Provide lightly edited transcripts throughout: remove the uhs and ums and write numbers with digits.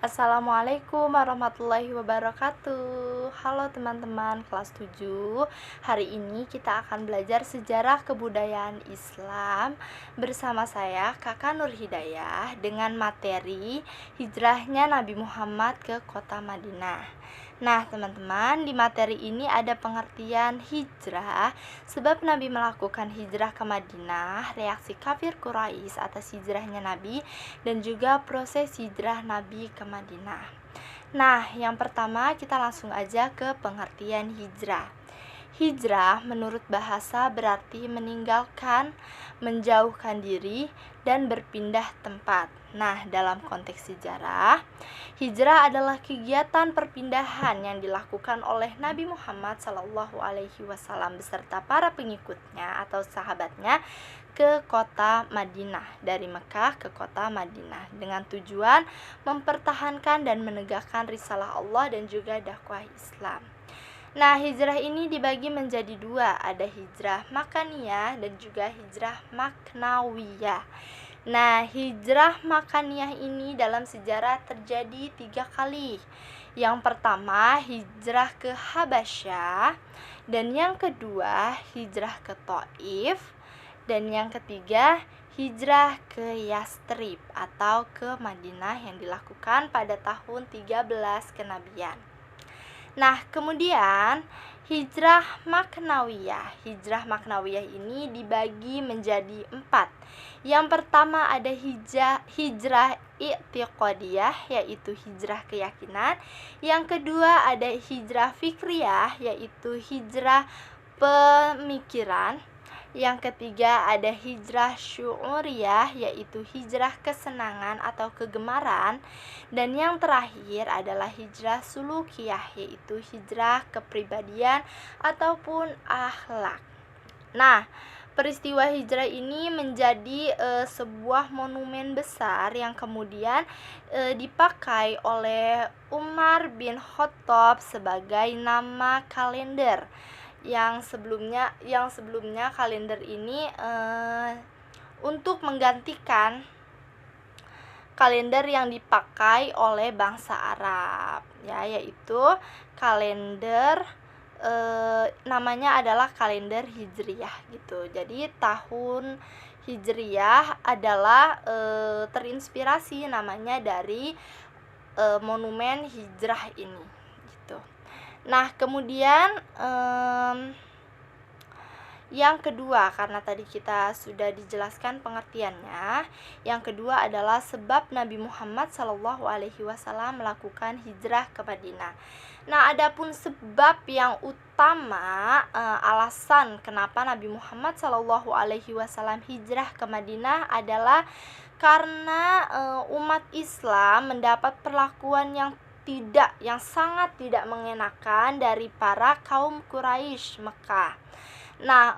Assalamualaikum warahmatullahi wabarakatuh. Halo teman-teman kelas 7. Hari ini kita akan belajar sejarah kebudayaan Islam bersama saya Kakak Nur Hidayah dengan materi hijrahnya Nabi Muhammad ke kota Madinah. Nah, teman-teman, di materi ini ada pengertian hijrah, sebab Nabi melakukan hijrah ke Madinah, reaksi kafir Quraisy atas hijrahnya Nabi, dan juga proses hijrah Nabi ke Madinah. Nah, yang pertama kita langsung aja ke pengertian hijrah. Hijrah menurut bahasa berarti meninggalkan, menjauhkan diri, dan berpindah tempat. Nah, dalam konteks sejarah, hijrah adalah kegiatan perpindahan yang dilakukan oleh Nabi Muhammad SAW beserta para pengikutnya atau sahabatnya ke kota Madinah, dari Mekah ke kota Madinah dengan tujuan mempertahankan dan menegakkan risalah Allah dan juga dakwah Islam. Nah, hijrah ini dibagi menjadi dua, ada hijrah makaniyah dan juga hijrah maknawiyah. Nah, hijrah makaniyah ini dalam sejarah terjadi 3 kali. Yang pertama, hijrah ke Habasyah, dan yang kedua, hijrah ke Thaif, dan yang ketiga, hijrah ke Yastrib atau ke Madinah yang dilakukan pada tahun 13 kenabian. Nah, kemudian hijrah maknawiyah. Hijrah maknawiyah ini dibagi menjadi 4. Yang pertama ada hijrah i'tiqadiyah, yaitu hijrah keyakinan. Yang kedua ada hijrah fikriyah, yaitu hijrah pemikiran. Yang ketiga ada hijrah syu'uriyah, yaitu hijrah kesenangan atau kegemaran. Dan yang terakhir adalah hijrah sulukiyah, yaitu hijrah kepribadian ataupun akhlak. Nah, peristiwa hijrah ini menjadi sebuah monumen besar yang kemudian dipakai oleh Umar bin Khattab sebagai nama kalender. Yang sebelumnya kalender ini untuk menggantikan kalender yang dipakai oleh bangsa Arab, ya, yaitu kalender namanya adalah kalender Hijriyah gitu. Jadi tahun Hijriyah adalah terinspirasi namanya dari monumen hijrah ini gitu. Nah, kemudian yang kedua, karena tadi kita sudah dijelaskan pengertiannya, yang kedua adalah sebab Nabi Muhammad SAW melakukan hijrah ke Madinah. Nah, adapun sebab yang utama, alasan kenapa Nabi Muhammad SAW hijrah ke Madinah adalah karena umat Islam mendapat perlakuan yang sangat tidak mengenakan dari para kaum Quraisy Mekah. Nah,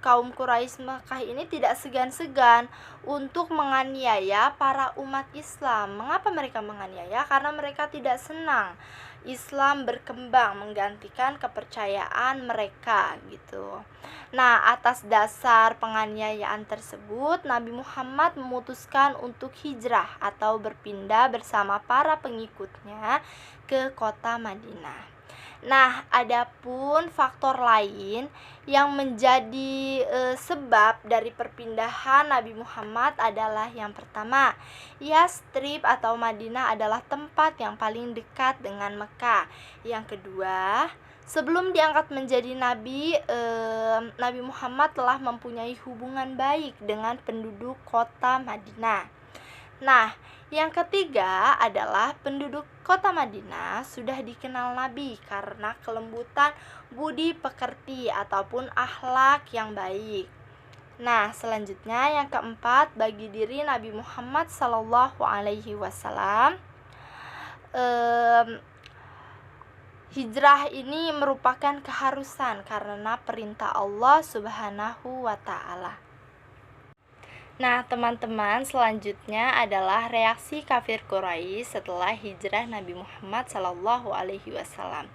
kaum Quraisy Mekah ini tidak segan-segan untuk menganiaya para umat Islam. Mengapa mereka menganiaya? Karena mereka tidak senang Islam berkembang menggantikan kepercayaan mereka gitu. Nah, atas dasar penganiayaan tersebut, Nabi Muhammad memutuskan untuk hijrah atau berpindah bersama para pengikutnya ke kota Madinah. Nah, adapun faktor lain yang menjadi sebab dari perpindahan Nabi Muhammad adalah yang pertama, Yastrib atau Madinah adalah tempat yang paling dekat dengan Mekah. Yang kedua, sebelum diangkat menjadi nabi, Nabi Muhammad telah mempunyai hubungan baik dengan penduduk kota Madinah. Nah, yang ketiga adalah penduduk kota Madinah sudah dikenal Nabi karena kelembutan budi pekerti ataupun akhlak yang baik. Nah, selanjutnya yang keempat, bagi diri Nabi Muhammad SAW, hijrah ini merupakan keharusan karena perintah Allah Subhanahu wa Ta'ala. Nah, teman-teman, selanjutnya adalah reaksi kafir Quraisy setelah hijrah Nabi Muhammad SAW.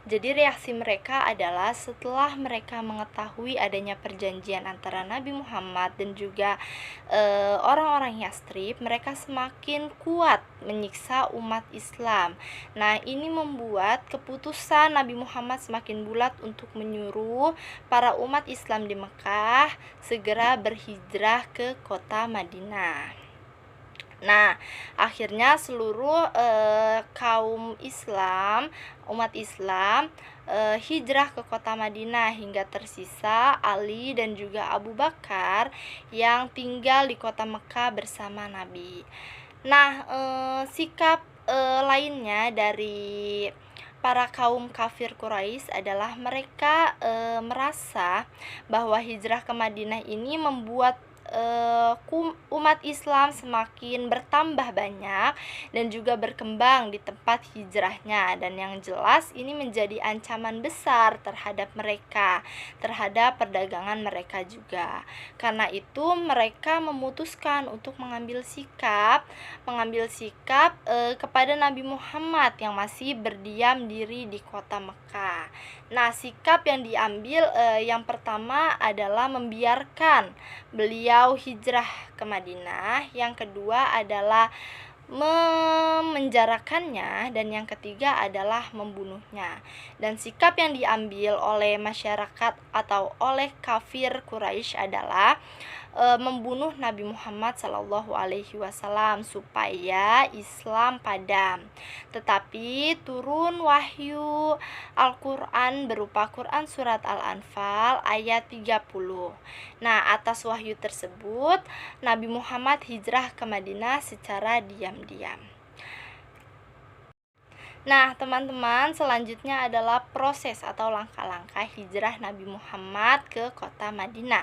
Jadi reaksi mereka adalah setelah mereka mengetahui adanya perjanjian antara Nabi Muhammad dan juga orang-orang Yastrib, mereka semakin kuat menyiksa umat Islam. Nah, ini membuat keputusan Nabi Muhammad semakin bulat untuk menyuruh para umat Islam di Mekah segera berhijrah ke kota Madinah. Nah, akhirnya seluruh kaum Islam, umat Islam hijrah ke kota Madinah hingga tersisa Ali dan juga Abu Bakar yang tinggal di kota Mekah bersama Nabi. Nah, sikap lainnya dari para kaum kafir Quraisy adalah mereka merasa bahwa hijrah ke Madinah ini membuat umat Islam semakin bertambah banyak dan juga berkembang di tempat hijrahnya, dan yang jelas ini menjadi ancaman besar terhadap mereka, terhadap perdagangan mereka juga. Karena itu mereka memutuskan untuk mengambil sikap kepada Nabi Muhammad yang masih berdiam diri di kota Mekah. Nah, sikap yang diambil yang pertama adalah membiarkan beliau hijrah ke Madinah, yang kedua adalah memenjarakannya, dan yang ketiga adalah membunuhnya. Dan sikap yang diambil oleh masyarakat atau oleh kafir Quraisy adalah membunuh Nabi Muhammad SAW supaya Islam padam. Tetapi turun wahyu Al-Quran berupa Quran surat Al-Anfal ayat 30. Nah, atas wahyu tersebut Nabi Muhammad hijrah ke Madinah secara diam-diam. Nah, teman-teman, selanjutnya adalah proses atau langkah-langkah hijrah Nabi Muhammad ke kota Madinah.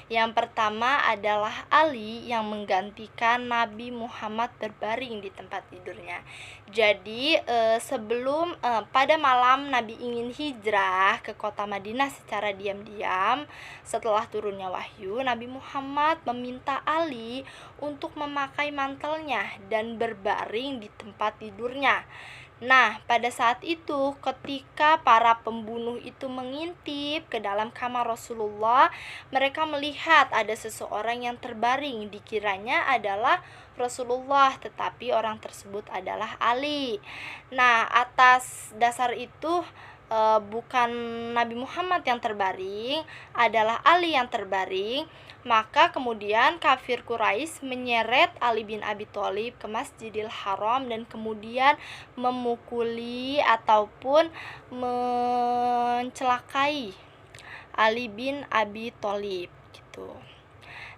Yang pertama adalah Ali yang menggantikan Nabi Muhammad berbaring di tempat tidurnya. Jadi, sebelum pada malam Nabi ingin hijrah ke kota Madinah secara diam-diam, setelah turunnya wahyu, Nabi Muhammad meminta Ali untuk memakai mantelnya dan berbaring di tempat tidurnya. Nah, pada saat itu ketika para pembunuh itu mengintip ke dalam kamar Rasulullah, mereka melihat ada seseorang yang terbaring, dikiranya adalah Rasulullah, tetapi orang tersebut adalah Ali. Nah, atas dasar itu bukan Nabi Muhammad yang terbaring, adalah Ali yang terbaring. Maka kemudian kafir Quraisy menyeret Ali bin Abi Thalib ke Masjidil Haram dan kemudian memukuli ataupun mencelakai Ali bin Abi Thalib gitu.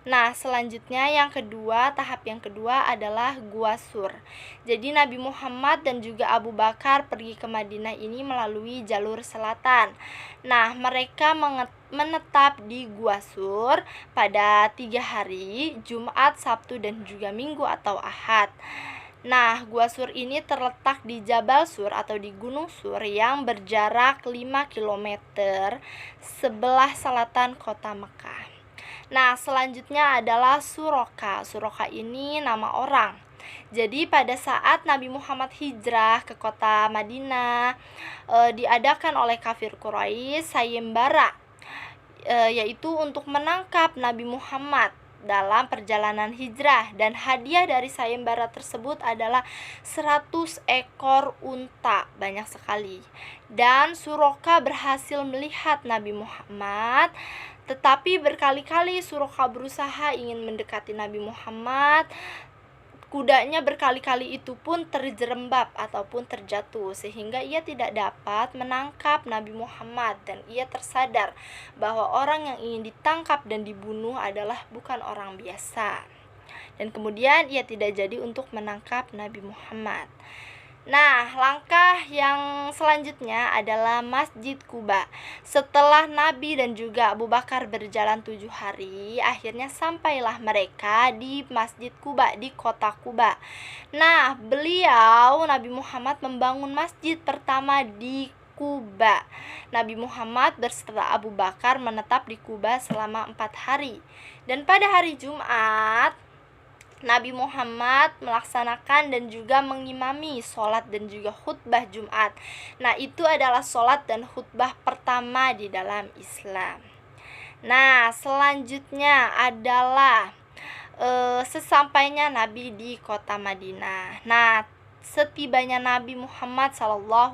Nah, selanjutnya tahap yang kedua adalah Gua Sur. Jadi Nabi Muhammad dan juga Abu Bakar pergi ke Madinah ini melalui jalur selatan. Nah, mereka menetap di Gua Sur pada 3 hari, Jumat, Sabtu, dan juga Minggu atau Ahad. Nah, Gua Sur ini terletak di Jabal Sur atau di Gunung Sur yang berjarak 5 km sebelah selatan kota Mekah. Nah, selanjutnya adalah Suroka. Suroka ini nama orang. Jadi pada saat Nabi Muhammad hijrah ke kota Madinah, diadakan oleh kafir Quraisy sayembara, yaitu untuk menangkap Nabi Muhammad dalam perjalanan hijrah, dan hadiah dari sayembara tersebut adalah 100 ekor unta, banyak sekali. Dan Suroka berhasil melihat Nabi Muhammad, tetapi berkali-kali Suroka berusaha ingin mendekati Nabi Muhammad. Kudanya berkali-kali itu pun terjerembab ataupun terjatuh, sehingga ia tidak dapat menangkap Nabi Muhammad, dan ia tersadar bahwa orang yang ingin ditangkap dan dibunuh adalah bukan orang biasa. Dan kemudian ia tidak jadi untuk menangkap Nabi Muhammad. Nah, langkah yang selanjutnya adalah Masjid Quba. Setelah Nabi dan juga Abu Bakar berjalan 7 hari, akhirnya sampailah mereka di Masjid Quba, di kota Quba. Nah, Nabi Muhammad membangun masjid pertama di Quba. Nabi Muhammad berserta Abu Bakar menetap di Quba selama 4 hari. Dan pada hari Jumat, Nabi Muhammad melaksanakan dan juga mengimami sholat dan juga khutbah Jumat. Nah, itu adalah sholat dan khutbah pertama di dalam Islam. Nah, selanjutnya adalah sesampainya Nabi di kota Madinah. Nah, setibanya Nabi Muhammad SAW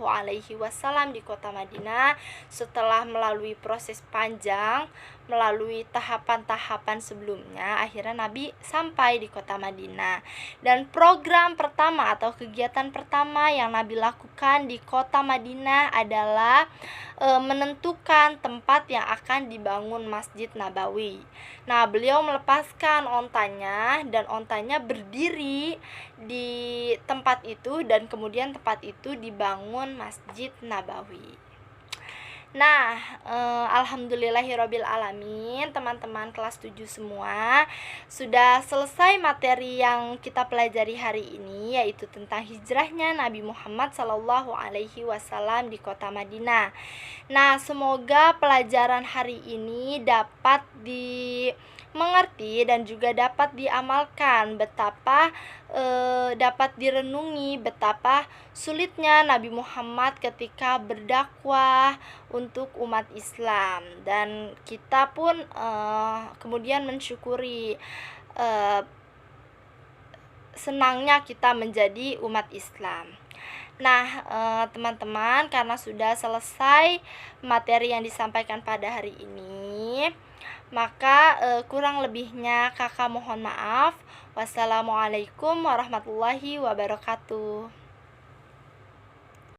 di kota Madinah, setelah melalui proses panjang, melalui tahapan-tahapan sebelumnya, akhirnya Nabi sampai di kota Madinah. Dan program pertama atau kegiatan pertama yang Nabi lakukan di kota Madinah adalah menentukan tempat yang akan dibangun Masjid Nabawi. Nah, beliau melepaskan ontanya dan ontanya berdiri di tempat itu, dan kemudian tempat itu dibangun Masjid Nabawi. Nah, alhamdulillahirabbil alamin, teman-teman kelas 7 semua, sudah selesai materi yang kita pelajari hari ini, yaitu tentang hijrahnya Nabi Muhammad SAW di kota Madinah. Nah, semoga pelajaran hari ini dapat dimengerti dan juga dapat diamalkan, dapat direnungi betapa sulitnya Nabi Muhammad ketika berdakwah untuk umat Islam, dan kita pun kemudian mensyukuri senangnya kita menjadi umat Islam. Nah, teman-teman, karena sudah selesai materi yang disampaikan pada hari ini, maka kurang lebihnya kakak mohon maaf. Wassalamualaikum warahmatullahi wabarakatuh.